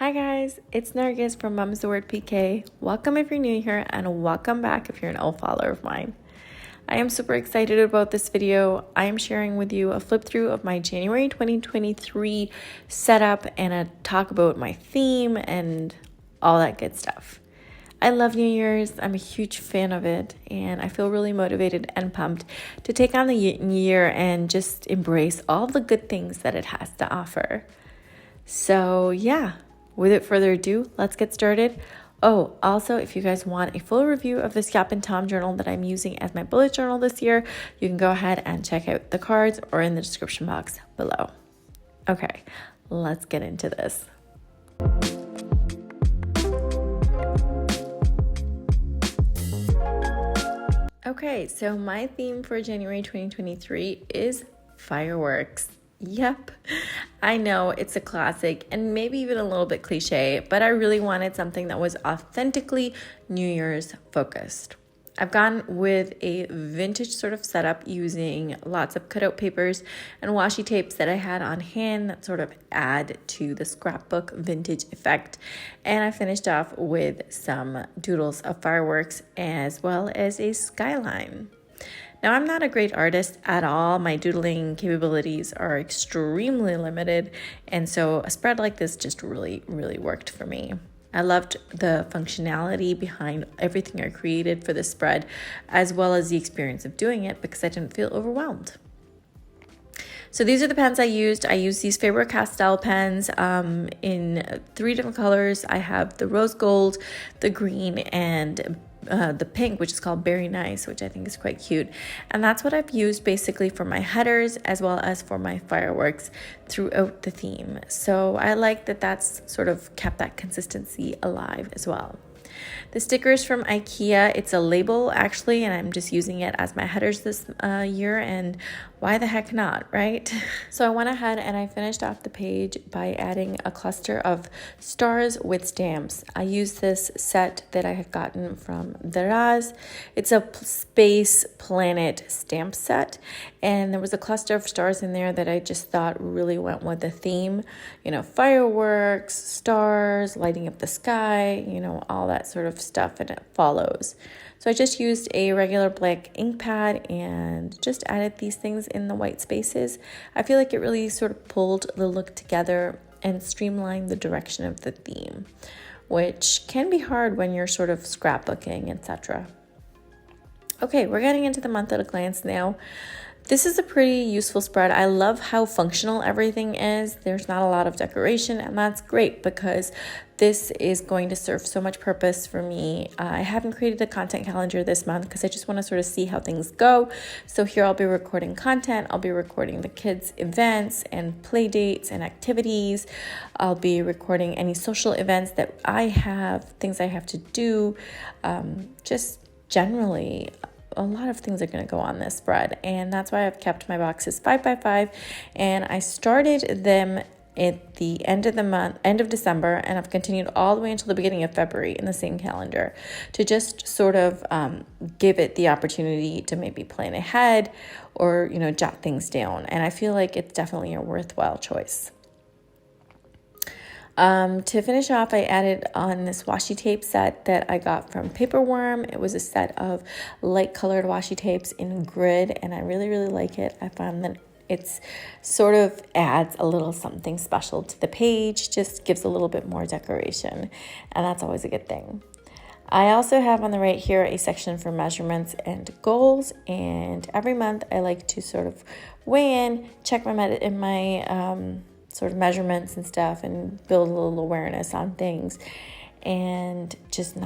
Hi guys, it's Nargis from Mom's the Word PK. Welcome if you're new here and welcome back if you're an old follower of mine. I am super excited about this video. I am sharing with you a flip through of my January 2023 setup and a talk about my theme and all that good stuff. I love New Year's. I'm a huge fan of it and I feel really motivated and pumped to take on the year and just embrace all the good things that it has to offer. So yeah. Without further ado, let's get started. Oh, also, if you guys want a full review of this Yap and Tom journal that I'm using as my bullet journal this year, you can go ahead and check out the cards or in the description box below. Okay, let's get into this. Okay, so my theme for January 2023 is fireworks. Yep, I know it's a classic and maybe even a little bit cliche, but I really wanted something that was authentically New Year's focused. I've gone with a vintage sort of setup using lots of cutout papers and washi tapes that I had on hand that sort of add to the scrapbook vintage effect. And I finished off with some doodles of fireworks as well as a skyline. Now, I'm not a great artist at all. My doodling capabilities are extremely limited, and so a spread like this just really worked for me. I loved the functionality behind everything I created for this spread, as well as the experience of doing it because I didn't feel overwhelmed. So these are the pens I used. I used these Faber Castell pens in 3 different colors. I have the rose gold, the green, and the pink, which is called Berry Nice, which I think is quite cute. And that's what I've used basically for my headers as well as for my fireworks throughout the theme. So I like that that's sort of kept that consistency alive as well. The stickers from IKEA, it's a label actually, and I'm just using it as my headers this year, and why the heck not, right? So I went ahead and I finished off the page by adding a cluster of stars with stamps. I used this set that I had gotten from Daraz. It's a space planet stamp set, and there was a cluster of stars in there that I just thought really went with the theme. You know, fireworks, stars, lighting up the sky, you know, all that sort of stuff, and it follows. So I just used a regular black ink pad and just added these things in the white spaces. I feel like it really sort of pulled the look together and streamlined the direction of the theme, which can be hard when you're sort of scrapbooking, etc. Okay, we're getting into the month at a glance now. This is a pretty useful spread. I love how functional everything is. There's not a lot of decoration, and that's great because this is going to serve so much purpose for me. I haven't created a content calendar this month because I just want to sort of see how things go. So here I'll be recording content. I'll be recording the kids' events and play dates and activities. I'll be recording any social events that I have, things I have to do, just generally. A lot of things are going to go on this spread, and that's why I've kept my boxes 5x5, and I started them at the end of December, and I've continued all the way until the beginning of February in the same calendar to just sort of give it the opportunity to maybe plan ahead or, you know, jot things down, and I feel like it's definitely a worthwhile choice. To finish off, I added on this washi tape set that I got from Paperworm. It was a set of light colored washi tapes in grid, and I really like it. I found that it's sort of adds a little something special to the page, just gives a little bit more decoration, and that's always a good thing. I also have on the right here a section for measurements and goals, and every month I like to sort of weigh in, check my sort of measurements and stuff, and build a little awareness on things and just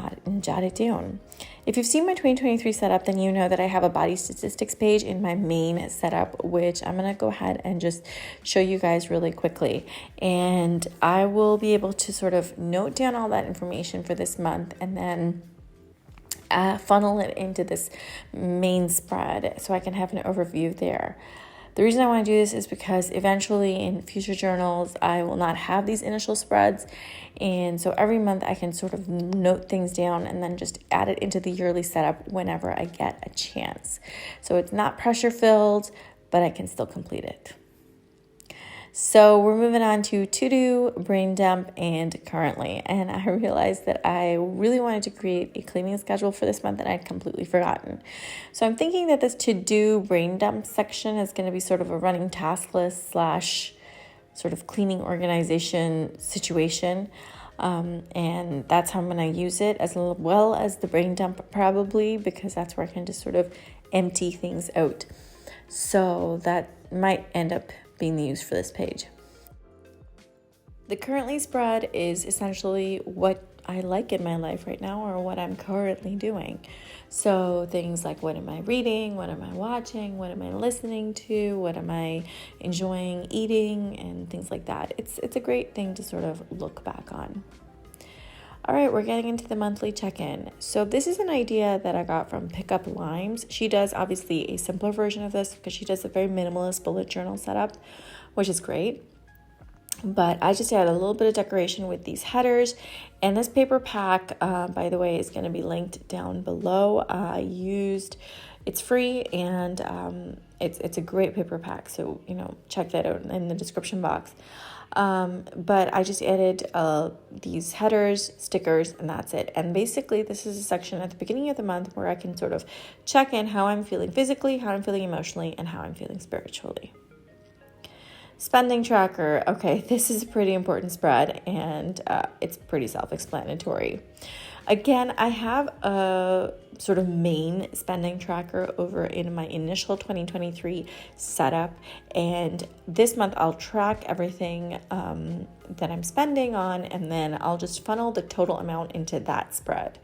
jot it down. If you've seen my 2023 setup, then you know that I have a body statistics page in my main setup, which I'm going to go ahead and just show you guys really quickly. And I will be able to sort of note down all that information for this month and then funnel it into this main spread so I can have an overview there. The reason I want to do this is because eventually in future journals, I will not have these initial spreads. And so every month I can sort of note things down and then just add it into the yearly setup whenever I get a chance. So it's not pressure filled, but I can still complete it. So we're moving on to to-do, brain dump, and currently. And I realized that I really wanted to create a cleaning schedule for this month and I'd completely forgotten. So I'm thinking that this to-do, brain dump section is going to be sort of a running task list slash sort of cleaning organization situation. And that's how I'm going to use it, as well as the brain dump probably, because that's where I can just sort of empty things out. So that might end up being the use for this page. The currently spread is essentially what I like in my life right now, or what I'm currently doing. So things like, what am I reading? What am I watching? What am I listening to? What am I enjoying eating? And things like that. It's a great thing to sort of look back on. All right, we're getting into the monthly check-in. So this is an idea that I got from Pick Up Limes. She does obviously a simpler version of this because she does a very minimalist bullet journal setup, which is great. But I just added a little bit of decoration with these headers. And this paper pack, by the way, is going to be linked down below. It's free and it's a great paper pack. So, check that out in the description box. But I just added these headers, stickers, and that's it. And basically, this is a section at the beginning of the month where I can sort of check in how I'm feeling physically, how I'm feeling emotionally, and how I'm feeling spiritually. Spending tracker. Okay, this is a pretty important spread, and it's pretty self-explanatory. Again, I have a sort of main spending tracker over in my initial 2023 setup, and this month I'll track everything that I'm spending on, and then I'll just funnel the total amount into that spread.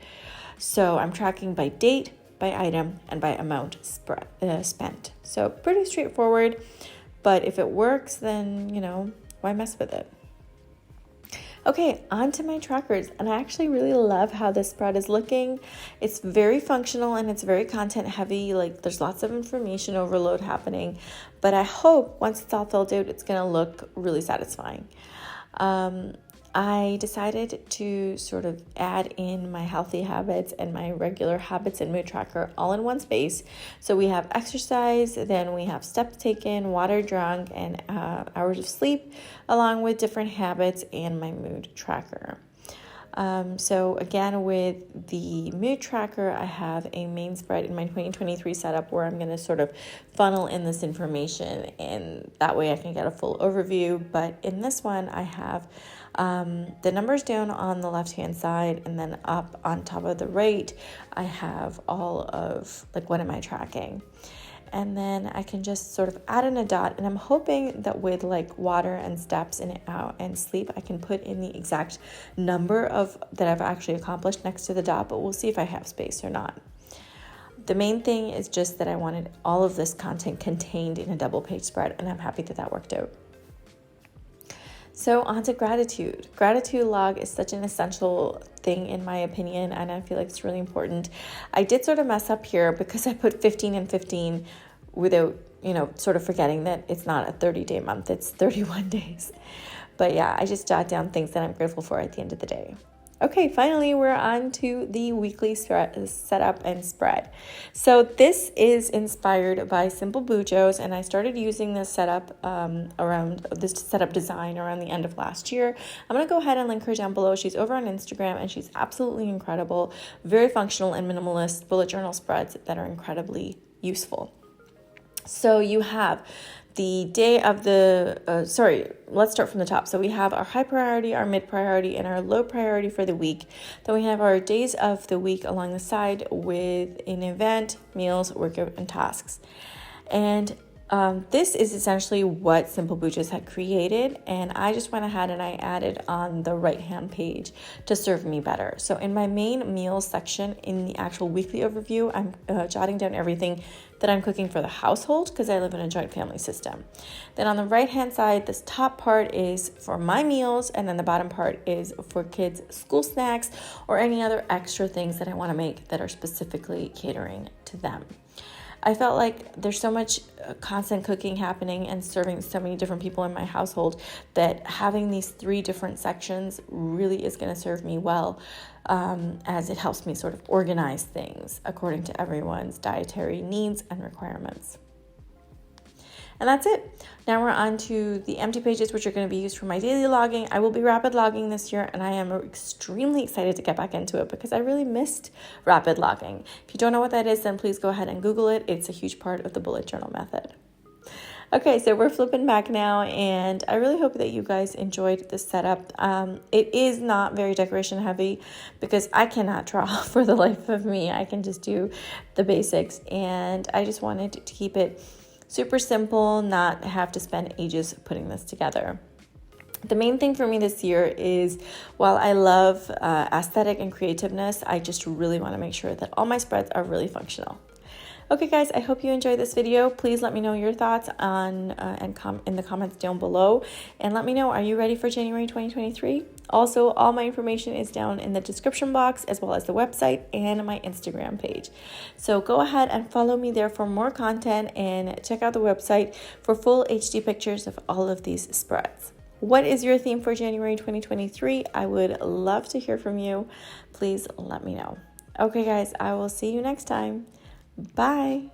So I'm tracking by date, by item, and by amount spent. So pretty straightforward, but if it works, then, why mess with it? Okay, on to my trackers, and I actually really love how this spread is looking. It's very functional and it's very content heavy. Like, there's lots of information overload happening, but I hope once it's all filled out, it's gonna look really satisfying. I decided to sort of add in my healthy habits and my regular habits and mood tracker all in one space. So we have exercise, then we have steps taken, water drunk, and hours of sleep, along with different habits and my mood tracker. So again, with the mood tracker, I have a main spread in my 2023 setup where I'm going to sort of funnel in this information, and that way I can get a full overview. But in this one, I have the numbers down on the left-hand side, and then up on top of the right, I have all of, what am I tracking? And then I can just sort of add in a dot, and I'm hoping that with water and steps and sleep, I can put in the exact number that I've actually accomplished next to the dot, but we'll see if I have space or not. The main thing is just that I wanted all of this content contained in a double page spread, and I'm happy that worked out. So on to gratitude. Gratitude log is such an essential thing in my opinion, and I feel like it's really important. I did sort of mess up here because I put 15 and 15 without, sort of forgetting that it's not a 30-day month, it's 31 days. But yeah, I just jot down things that I'm grateful for at the end of the day. Okay, finally, we're on to the weekly setup and spread. So this is inspired by Simple BUJOS, and I started using this setup around this setup design around the end of last year. I'm going to go ahead and link her down below. She's over on Instagram, and she's absolutely incredible. Very functional and minimalist bullet journal spreads that are incredibly useful. So you have the day of let's start from the top. So we have our high priority, our mid priority, and our low priority for the week. Then we have our days of the week along the side with an event, meals, workout, and tasks. And this is essentially what Simple BUJOS had created, and I just went ahead and I added on the right-hand page to serve me better. So in my main meals section in the actual weekly overview, I'm jotting down everything that I'm cooking for the household because I live in a joint family system. Then on the right-hand side, this top part is for my meals, and then the bottom part is for kids' school snacks or any other extra things that I want to make that are specifically catering to them. I felt like there's so much constant cooking happening and serving so many different people in my household that having these 3 different sections really is going to serve me well, as it helps me sort of organize things according to everyone's dietary needs and requirements. And that's it. Now we're on to the empty pages, which are going to be used for my daily logging. I will be rapid logging this year, and I am extremely excited to get back into it because I really missed rapid logging. If you don't know what that is, then please go ahead and Google it. It's a huge part of the bullet journal method. Okay, so we're flipping back now, and I really hope that you guys enjoyed this setup. It is not very decoration heavy because I cannot draw for the life of me. I can just do the basics, and I just wanted to keep it super simple, not have to spend ages putting this together. The main thing for me this year is, while I love aesthetic and creativeness, I just really want to make sure that all my spreads are really functional. Okay, guys, I hope you enjoyed this video. Please let me know your thoughts on in the comments down below, and let me know, are you ready for January 2023? Also, all my information is down in the description box, as well as the website and my Instagram page. So go ahead and follow me there for more content, and check out the website for full HD pictures of all of these spreads. What is your theme for January 2023? I would love to hear from you. Please let me know. Okay, guys, I will see you next time. Bye.